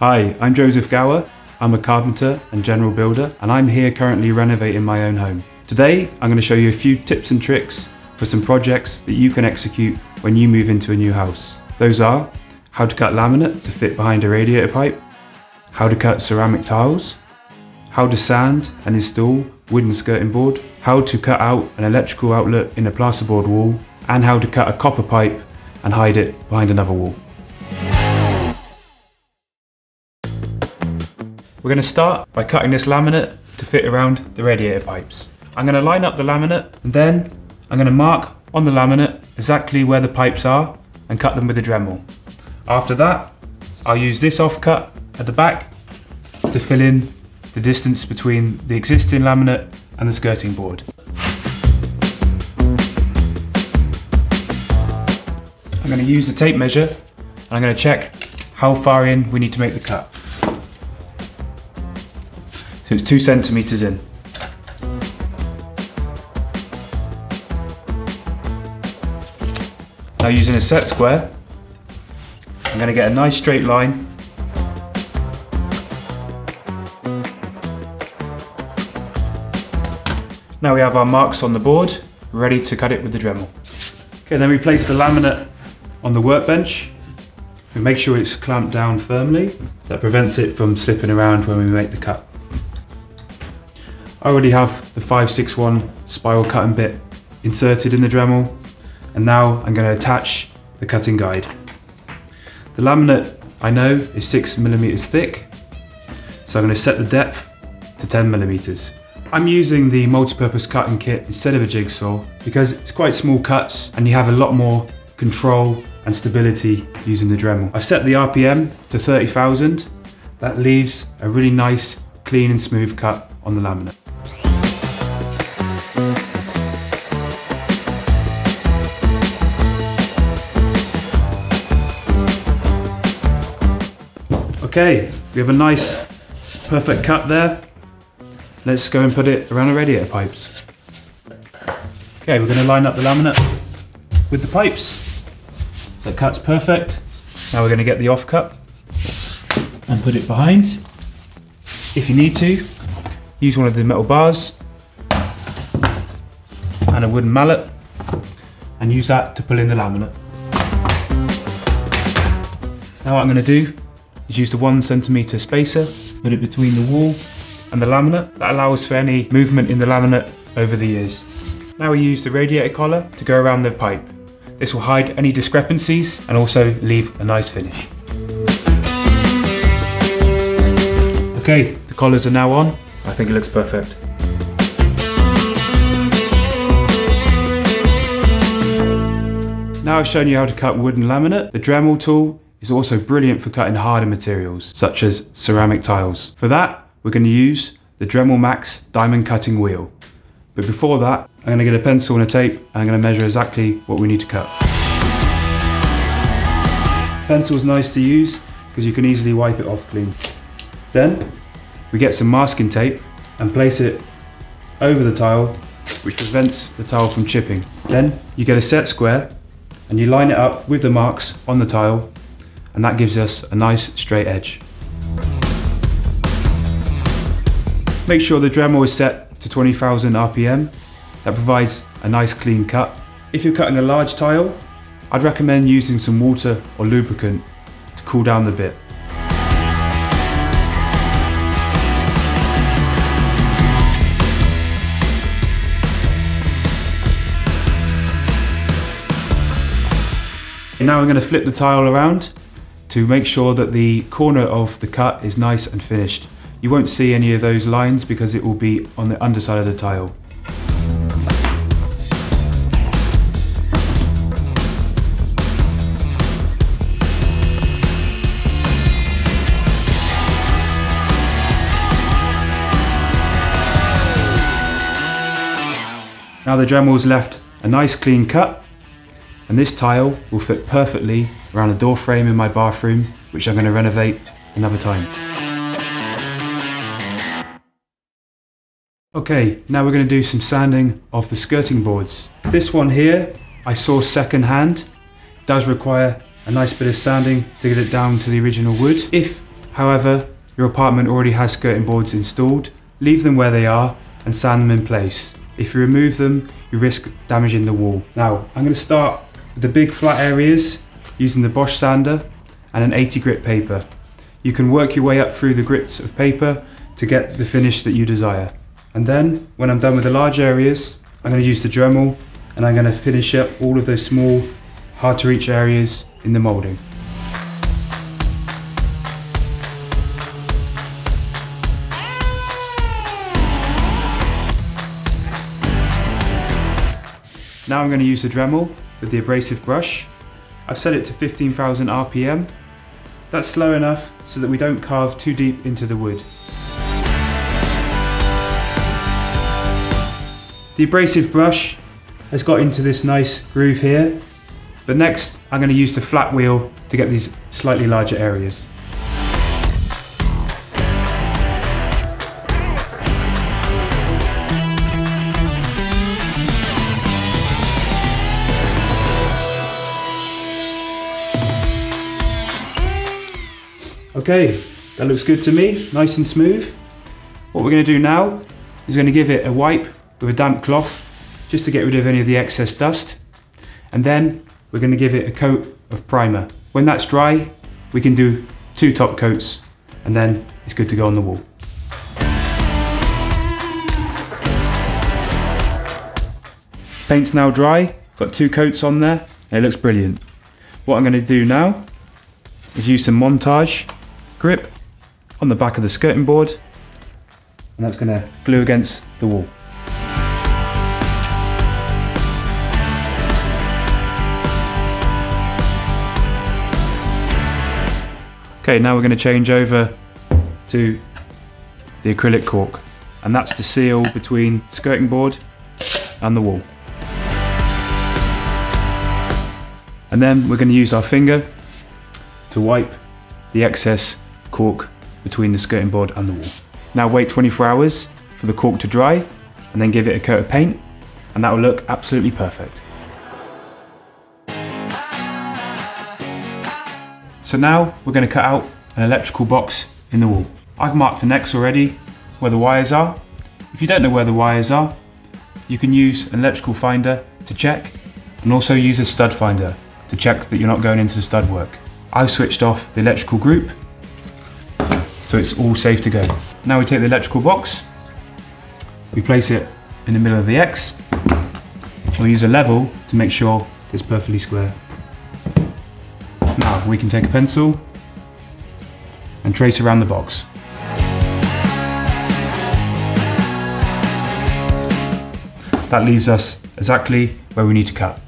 Hi, I'm Joseph Gower. I'm a carpenter and general builder, and I'm here currently renovating my own home. Today, I'm going to show you a few tips and tricks for some projects that you can execute when you move into a new house. Those are how to cut laminate to fit behind a radiator pipe, how to cut ceramic tiles, how to sand and install wooden skirting board, how to cut out an electrical outlet in a plasterboard wall, and how to cut a copper pipe and hide it behind another wall. We're going to start by cutting this laminate to fit around the radiator pipes. I'm going to line up the laminate and then I'm going to mark on the laminate exactly where the pipes are and cut them with a Dremel. After that, I'll use this offcut at the back to fill in the distance between the existing laminate and the skirting board. I'm going to use the tape measure and I'm going to check how far in we need to make the cut. So it's 2 centimeters in. Now using a set square, I'm going to get a nice straight line. Now we have our marks on the board, ready to cut it with the Dremel. Okay, then we place the laminate on the workbench. We make sure it's clamped down firmly. That prevents it from slipping around when we make the cut. I already have the 5/6-1 spiral cutting bit inserted in the Dremel, and now I'm going to attach the cutting guide. The laminate I know is 6 millimeters thick, so I'm going to set the depth to 10 millimeters. I'm using the multi-purpose cutting kit instead of a jigsaw because it's quite small cuts and you have a lot more control and stability using the Dremel. I've set the RPM to 30,000. That leaves a really nice, clean and smooth cut on the laminate. Okay, we have a nice, perfect cut there. Let's go and put it around the radiator pipes. Okay, we're going to line up the laminate with the pipes. That cut's perfect. Now we're going to get the offcut and put it behind. If you need to, use one of the metal bars and a wooden mallet and use that to pull in the laminate. Now what I'm going to do is use the 1 centimeter spacer, put it between the wall and the laminate. That allows for any movement in the laminate over the years. Now we use the radiator collar to go around the pipe. This will hide any discrepancies and also leave a nice finish. Okay, the collars are now on. I think it looks perfect. Now I've shown you how to cut wooden laminate. The Dremel tool is also brilliant for cutting harder materials, such as ceramic tiles. For that, we're going to use the Dremel Max diamond cutting wheel. But before that, I'm going to get a pencil and a tape and I'm going to measure exactly what we need to cut. Pencil's nice to use because you can easily wipe it off clean. Then we get some masking tape and place it over the tile, which prevents the tile from chipping. Then you get a set square and you line it up with the marks on the tile, and that gives us a nice straight edge. Make sure the Dremel is set to 20,000 RPM. That provides a nice clean cut. If you're cutting a large tile, I'd recommend using some water or lubricant to cool down the bit. And now I'm going to flip the tile around to make sure that the corner of the cut is nice and finished. You won't see any of those lines because it will be on the underside of the tile. Now the Dremel's left a nice clean cut, and this tile will fit perfectly around the door frame in my bathroom, which I'm going to renovate another time. Okay, now we're going to do some sanding of the skirting boards. This one here I saw second hand. It does require a nice bit of sanding to get it down to the original wood. If However, your apartment already has skirting boards installed, leave them where they are and sand them in place. If you remove them, you risk damaging the wall. Now, I'm going to start with the big flat areas using the Bosch sander and an 80 grit paper. You can work your way up through the grits of paper to get the finish that you desire. And then, when I'm done with the large areas, I'm going to use the Dremel and I'm going to finish up all of those small, hard to reach areas in the moulding. Now I'm going to use the Dremel with the abrasive brush. I've set it to 15,000 RPM. That's slow enough so that we don't carve too deep into the wood. The abrasive brush has got into this nice groove here, but next I'm going to use the flat wheel to get these slightly larger areas. Okay, that looks good to me, nice and smooth. What we're going to do now is going to give it a wipe with a damp cloth just to get rid of any of the excess dust. And then we're going to give it a coat of primer. When that's dry, we can do 2 top coats and then it's good to go on the wall. Paint's now dry, got 2 coats on there and it looks brilliant. What I'm going to do now is use some montage grip on the back of the skirting board, and that's going to glue against the wall. Okay, now we're going to change over to the acrylic cork, and that's to seal between skirting board and the wall. And then we're going to use our finger to wipe the excess cork between the skirting board and the wall. Now wait 24 hours for the cork to dry and then give it a coat of paint and that will look absolutely perfect. So now we're going to cut out an electrical box in the wall. I've marked an X already where the wires are. If you don't know where the wires are, you can use an electrical finder to check and also use a stud finder to check that you're not going into the stud work. I've switched off the electrical group, so it's all safe to go. Now we take the electrical box, we place it in the middle of the X, we'll use a level to make sure it's perfectly square. Now we can take a pencil and trace around the box. That leaves us exactly where we need to cut.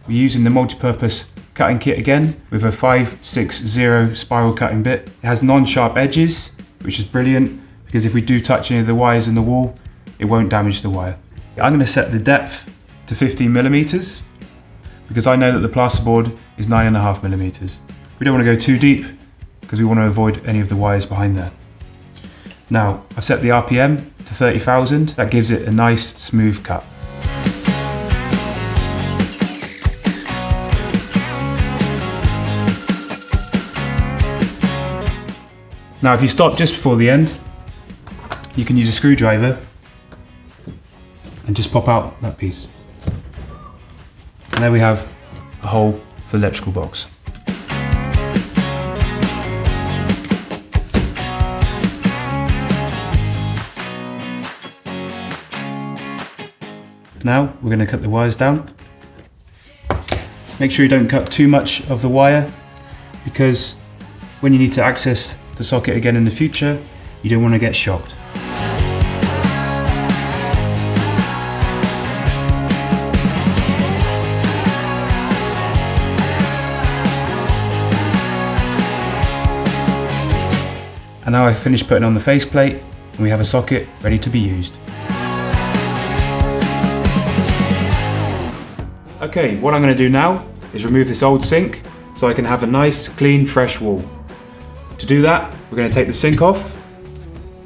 We're using the multi-purpose cutting kit again with a 560 spiral cutting bit. It has non-sharp edges, which is brilliant because if we do touch any of the wires in the wall, it won't damage the wire. I'm going to set the depth to 15mm because I know that the plasterboard is 9.5mm. We don't want to go too deep because we want to avoid any of the wires behind there. Now, I've set the RPM to 30,000. That gives it a nice smooth cut. Now if you stop just before the end, you can use a screwdriver and just pop out that piece. And there we have a hole for the electrical box. Now we're going to cut the wires down. Make sure you don't cut too much of the wire because when you need to access the socket again in the future, you don't want to get shocked. And now I've finished putting on the faceplate and we have a socket ready to be used. Okay, what I'm going to do now is remove this old sink so I can have a nice, clean, fresh wall. To do that, we're going to take the sink off,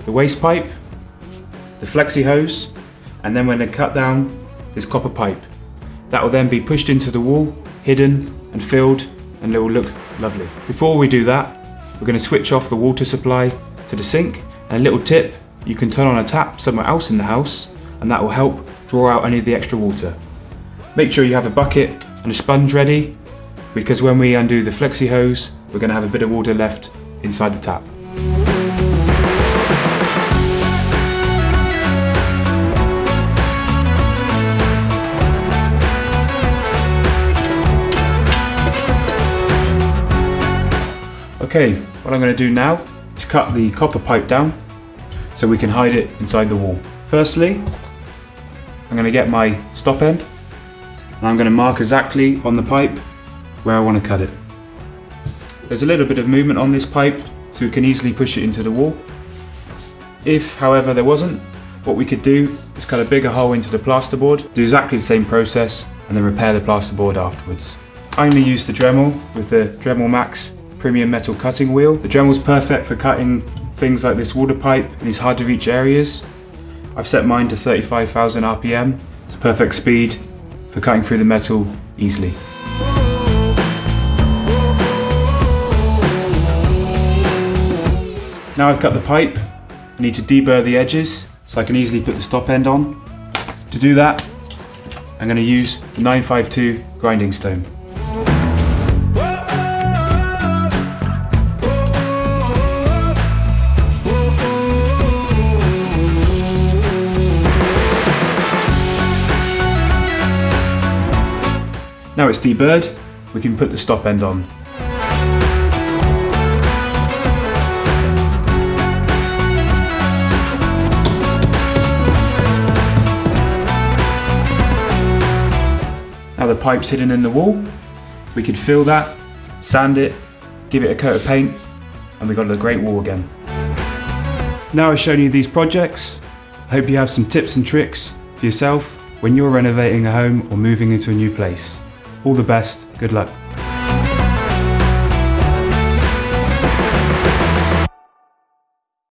the waste pipe, the flexi hose, and then we're going to cut down this copper pipe. That will then be pushed into the wall, hidden and filled, and it will look lovely. Before we do that, we're going to switch off the water supply to the sink. And a little tip, you can turn on a tap somewhere else in the house and that will help draw out any of the extra water. Make sure you have a bucket and a sponge ready, because when we undo the flexi hose, we're going to have a bit of water left inside the tap. Okay, what I'm going to do now is cut the copper pipe down so we can hide it inside the wall. Firstly, I'm going to get my stop end and I'm going to mark exactly on the pipe where I want to cut it. There's a little bit of movement on this pipe, so we can easily push it into the wall. If, however, there wasn't, what we could do is cut a bigger hole into the plasterboard, do exactly the same process, and then repair the plasterboard afterwards. I only use the Dremel with the Dremel Max premium metal cutting wheel. The Dremel's perfect for cutting things like this water pipe in these hard to reach areas. I've set mine to 35,000 RPM. It's a perfect speed for cutting through the metal easily. Now I've cut the pipe, I need to deburr the edges so I can easily put the stop end on. To do that, I'm going to use the 952 grinding stone. Now it's deburred, we can put the stop end on. Now the pipe's hidden in the wall, we could fill that, sand it, give it a coat of paint, and we've got a great wall again. Now I've shown you these projects, I hope you have some tips and tricks for yourself when you're renovating a home or moving into a new place. All the best, good luck.